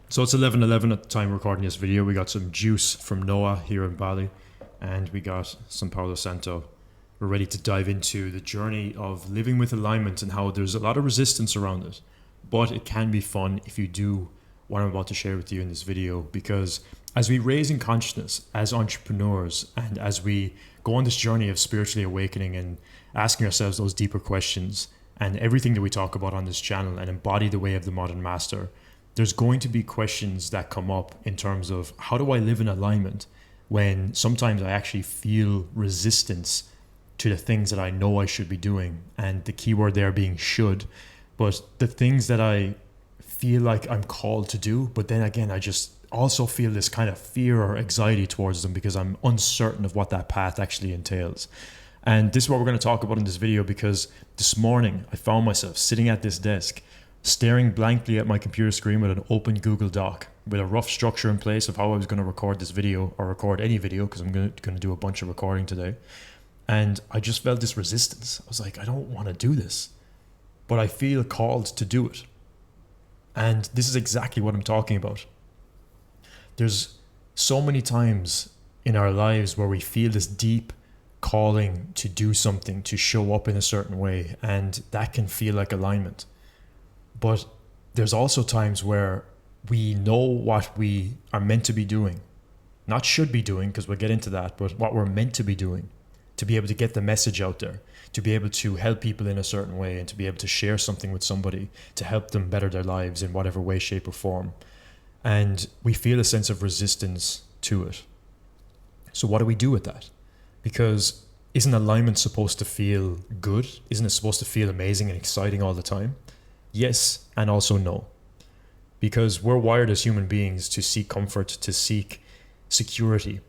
So it's 11:11 at the time recording this video. We got some juice from Noah here in Bali, and we got some Palo Santo. We're ready to dive into the journey of living with alignment and how there's a lot of resistance around it. But it can be fun if you do what I'm about to share with you in this video, because as we raise in consciousness as entrepreneurs and as we go on this journey of spiritually awakening and asking ourselves those deeper questions and everything that we talk about on this channel and embody the way of the modern master, there's going to be questions that come up in terms of how do I live in alignment when sometimes I actually feel resistance to the things that I know I should be doing, and the key word there being should, but the things that I feel like I'm called to do, but then again I just also feel this kind of fear or anxiety towards them because I'm uncertain of what that path actually entails. And this is what we're going to talk about in this video, because this morning I found myself sitting at this desk staring blankly at my computer screen with an open Google Doc with a rough structure in place of how I was going to record this video, or record any video, because I'm going to do a bunch of recording today. And I just felt this resistance. I was like, I don't want to do this, but I feel called to do it. And this is exactly what I'm talking about. There's so many times in our lives where we feel this deep calling to do something, to show up in a certain way, and that can feel like alignment. But there's also times where we know what we are meant to be doing, not should be doing, because we'll get into that, but what we're meant to be doing, to be able to get the message out there, to be able to help people in a certain way, and to be able to share something with somebody to help them better their lives in whatever way, shape, or form. And we feel a sense of resistance to it. So what do we do with that? Because isn't alignment supposed to feel good? Isn't it supposed to feel amazing and exciting all the time? Yes, and also no. Because we're wired as human beings to seek comfort, to seek security.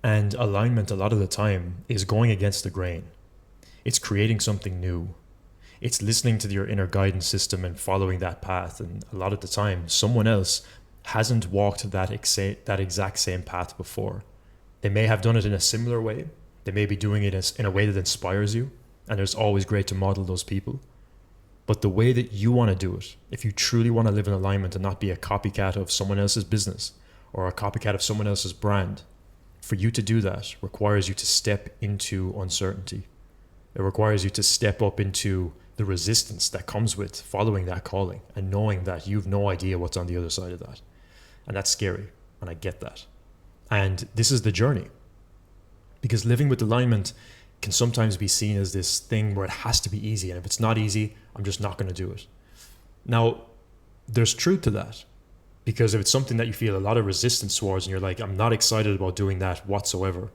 And alignment a lot of the time is going against the grain. It's creating something new. It's listening to your inner guidance system and following that path. And a lot of the time, someone else hasn't walked that exact same path before. They may have done it in a similar way. They may be doing it in a way that inspires you. And it's always great to model those people. But the way that you want to do it, if you truly want to live in alignment and not be a copycat of someone else's business or a copycat of someone else's brand, for you to do that requires you to step into uncertainty. It requires you to step up into the resistance that comes with following that calling and knowing that you've no idea what's on the other side of that. And that's scary, and I get that. And this is the journey. Because living with alignment can sometimes be seen as this thing where it has to be easy, and if it's not easy, I'm just not going to do it. Now, there's truth to that, because if it's something that you feel a lot of resistance towards and you're like, I'm not excited about doing that whatsoever,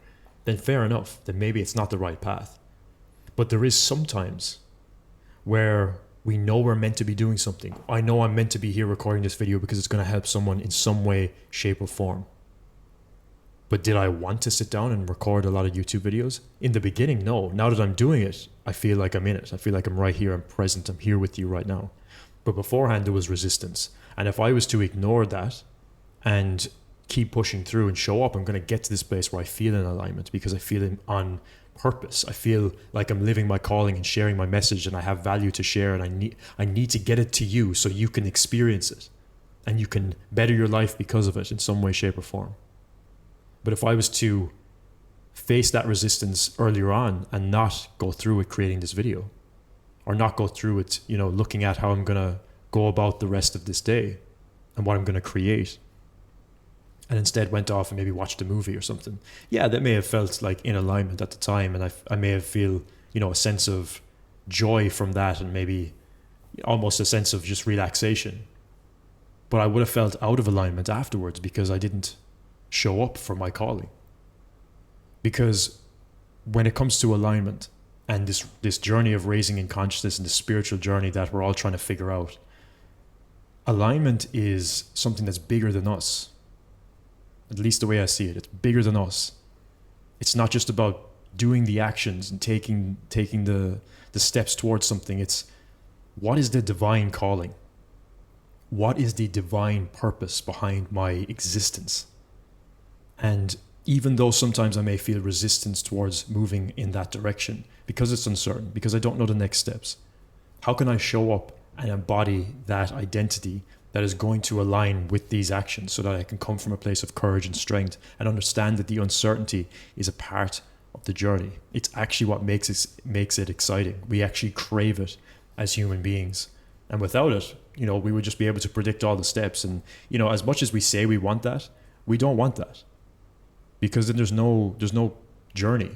then fair enough, then maybe it's not the right path. But there is sometimes where we know we're meant to be doing something. I know I'm meant to be here recording this video because it's going to help someone in some way, shape, or form. But did I want to sit down and record a lot of YouTube videos? In the beginning, no. Now that I'm doing it, I feel like I'm in it. I feel like I'm right here, I'm present, I'm here with you right now. But beforehand, there was resistance. And if I was to ignore that and keep pushing through and show up, I'm going to get to this place where I feel in alignment because I feel on purpose. I feel like I'm living my calling and sharing my message, and I have value to share, and I need to get it to you so you can experience it and you can better your life because of it in some way, shape, or form. But if I was to face that resistance earlier on and not go through with creating this video, or not go through it, looking at how I'm going to go about the rest of this day and what I'm going to create, and instead went off and maybe watched a movie or something, yeah, that may have felt like in alignment at the time, and I may have feel, a sense of joy from that, and maybe almost a sense of just relaxation. But I would have felt out of alignment afterwards because I didn't show up for my calling. Because when it comes to alignment and this journey of raising in consciousness and the spiritual journey that we're all trying to figure out, alignment is something that's bigger than us. At least the way I see it, it's bigger than us. It's not just about doing the actions and taking the steps towards something. It's what is the divine calling? What is the divine purpose behind my existence? And even though sometimes I may feel resistance towards moving in that direction because it's uncertain, because I don't know the next steps, how can I show up and embody that identity that is going to align with these actions so that I can come from a place of courage and strength and understand that the uncertainty is a part of the journey. It's actually what makes it exciting. We actually crave it as human beings. And without it, we would just be able to predict all the steps. And, as much as we say we want that, we don't want that. Because then there's no journey.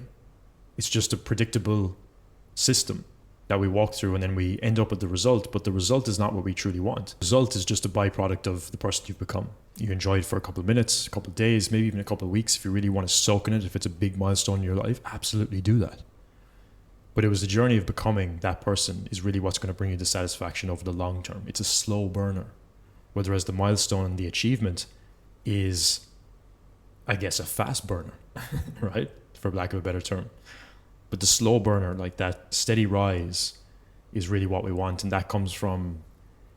It's just a predictable system that we walk through, and then we end up with the result. But the result is not what we truly want. The result is just a byproduct of the person you've become. You enjoy it for a couple of minutes, a couple of days, maybe even a couple of weeks. If you really want to soak in it, if it's a big milestone in your life, absolutely do that. But it was the journey of becoming that person is really what's going to bring you the satisfaction over the long term. It's a slow burner. Whereas the milestone and the achievement is, I guess, a fast burner, right? For lack of a better term. But the slow burner, like that steady rise, is really what we want. And that comes from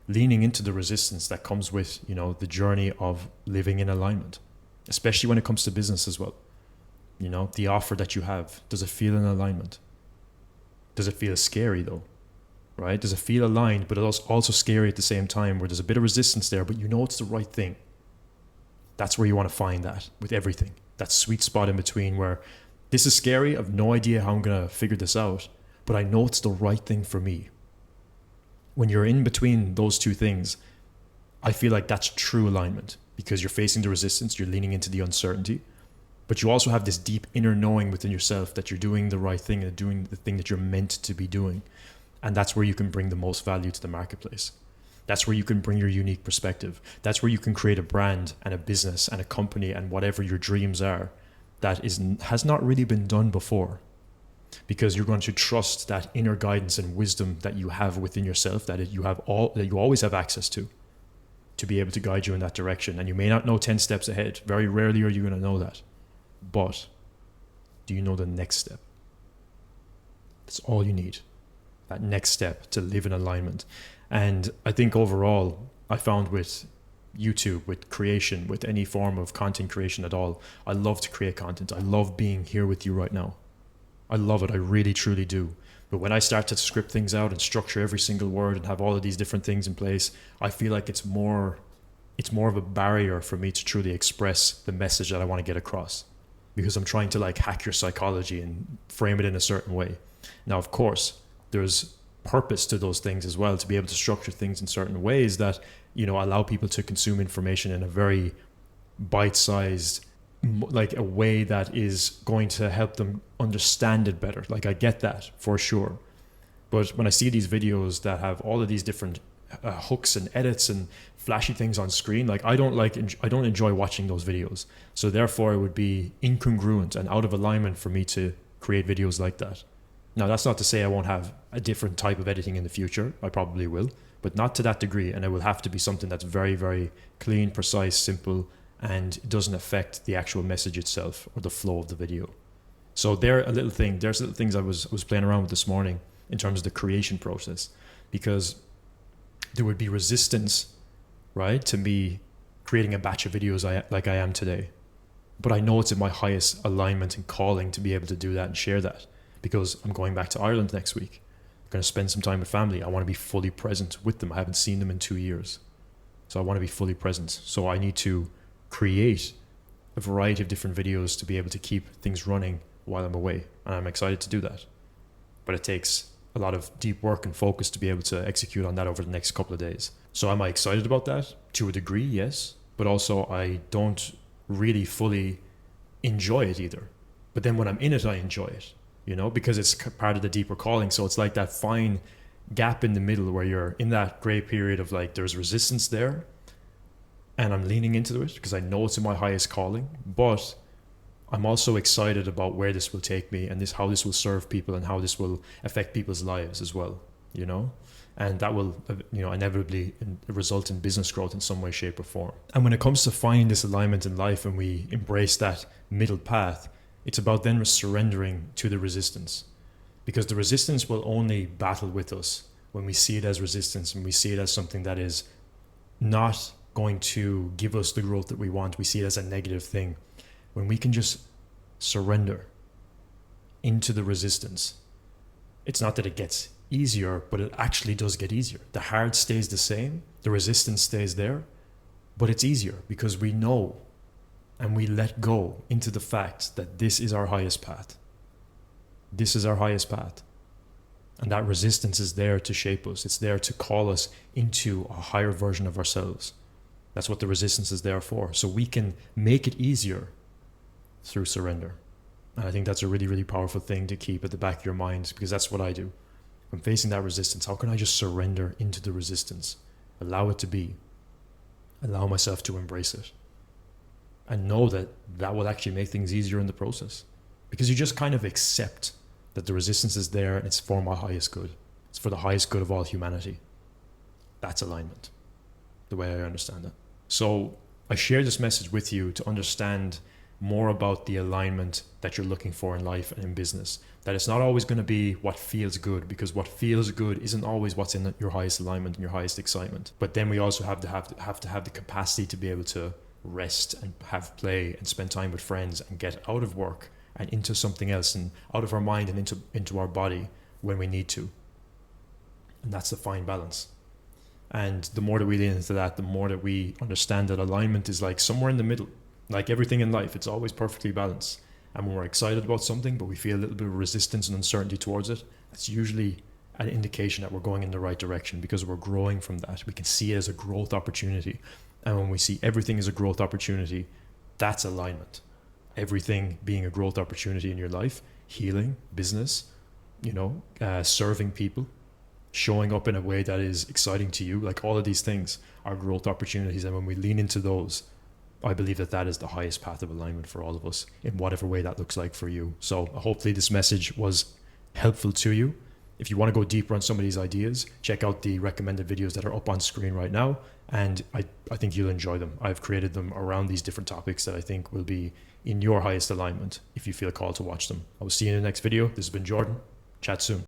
leaning into the resistance that comes with, the journey of living in alignment, especially when it comes to business as well. The offer that you have, does it feel in alignment? Does it feel scary though? Right? Does it feel aligned, but it's also scary at the same time, where there's a bit of resistance there, but it's the right thing? That's where you want to find that with everything. That sweet spot in between where this is scary. I have no idea how I'm going to figure this out, but I know it's the right thing for me. When you're in between those two things, I feel like that's true alignment, because you're facing the resistance, you're leaning into the uncertainty, but you also have this deep inner knowing within yourself that you're doing the right thing and doing the thing that you're meant to be doing. And that's where you can bring the most value to the marketplace. That's where you can bring your unique perspective. That's where you can create a brand and a business and a company and whatever your dreams are that has not really been done before, because you're going to trust that inner guidance and wisdom that you have within yourself, that you always have access to be able to guide you in that direction. And you may not know 10 steps ahead. Very rarely are you going to know that. But do you know the next step? That's all you need. That next step to live in alignment. And I think overall, I found with YouTube, with creation, with any form of content creation at all, I love to create content. I love being here with you right now. I love it. I really, truly do. But when I start to script things out and structure every single word and have all of these different things in place, I feel like it's more of a barrier for me to truly express the message that I want to get across, because I'm trying to hack your psychology and frame it in a certain way. Now, of course, there's purpose to those things as well, to be able to structure things in certain ways that allow people to consume information in a very bite-sized, a way that is going to help them understand it better. I get that for sure, but when I see these videos that have all of these different hooks and edits and flashy things on screen, I don't enjoy watching those videos. So therefore, it would be incongruent and out of alignment for me to create videos like that. Now, that's not to say I won't have a different type of editing in the future. I probably will, but not to that degree. And it will have to be something that's very, very clean, precise, simple, and it doesn't affect the actual message itself or the flow of the video. So there's little things I was playing around with this morning in terms of the creation process, because there would be resistance, right, to me creating a batch of videos like I am today. But I know it's in my highest alignment and calling to be able to do that and share that, because I'm going back to Ireland next week. I'm going to spend some time with family. I want to be fully present with them. I haven't seen them in 2 years. So I want to be fully present. So I need to create a variety of different videos to be able to keep things running while I'm away. And I'm excited to do that. But it takes a lot of deep work and focus to be able to execute on that over the next couple of days. So am I excited about that? To a degree, yes. But also I don't really fully enjoy it either. But then when I'm in it, I enjoy it. Because it's part of the deeper calling. So it's like that fine gap in the middle where you're in that gray period of there's resistance there, and I'm leaning into it because I know it's in my highest calling, but I'm also excited about where this will take me and how this will serve people and how this will affect people's lives as well, and that will, inevitably result in business growth in some way, shape or form. And when it comes to finding this alignment in life and we embrace that middle path, it's about then surrendering to the resistance, because the resistance will only battle with us when we see it as resistance and we see it as something that is not going to give us the growth that we want. We see it as a negative thing. When we can just surrender into the resistance, it's not that it gets easier, but it actually does get easier. The hard stays the same, The resistance stays there, but it's easier because we know and we let go into the fact that this is our highest path. This is our highest path. And that resistance is there to shape us. It's there to call us into a higher version of ourselves. That's what the resistance is there for. So we can make it easier through surrender. And I think that's a really, really powerful thing to keep at the back of your mind, because that's what I do. I'm facing that resistance. How can I just surrender into the resistance? Allow it to be. Allow myself to embrace it. And know that that will actually make things easier in the process. Because you just kind of accept that the resistance is there and it's for my highest good. It's for the highest good of all humanity. That's alignment, the way I understand it. So I share this message with you to understand more about the alignment that you're looking for in life and in business. That it's not always going to be what feels good, because what feels good isn't always what's in your highest alignment and your highest excitement. But then we also have to have the capacity to be able to rest and have play and spend time with friends and get out of work and into something else and out of our mind and into our body when we need to. And that's the fine balance. And the more that we lean into that, the more that we understand that alignment is like somewhere in the middle. Like everything in life, it's always perfectly balanced. And when we're excited about something, but we feel a little bit of resistance and uncertainty towards it, that's usually an indication that we're going in the right direction, because we're growing from that. We can see it as a growth opportunity. And when we see everything as a growth opportunity, that's alignment. Everything being a growth opportunity in your life, healing, business, serving people, showing up in a way that is exciting to you, like all of these things are growth opportunities. And when we lean into those, I believe that is the highest path of alignment for all of us, in whatever way that looks like for you. So hopefully this message was helpful to you. If you want to go deeper on some of these ideas, check out the recommended videos that are up on screen right now. And I think you'll enjoy them. I've created them around these different topics that I think will be in your highest alignment if you feel called to watch them. I will see you in the next video. This has been Jordan. Chat soon.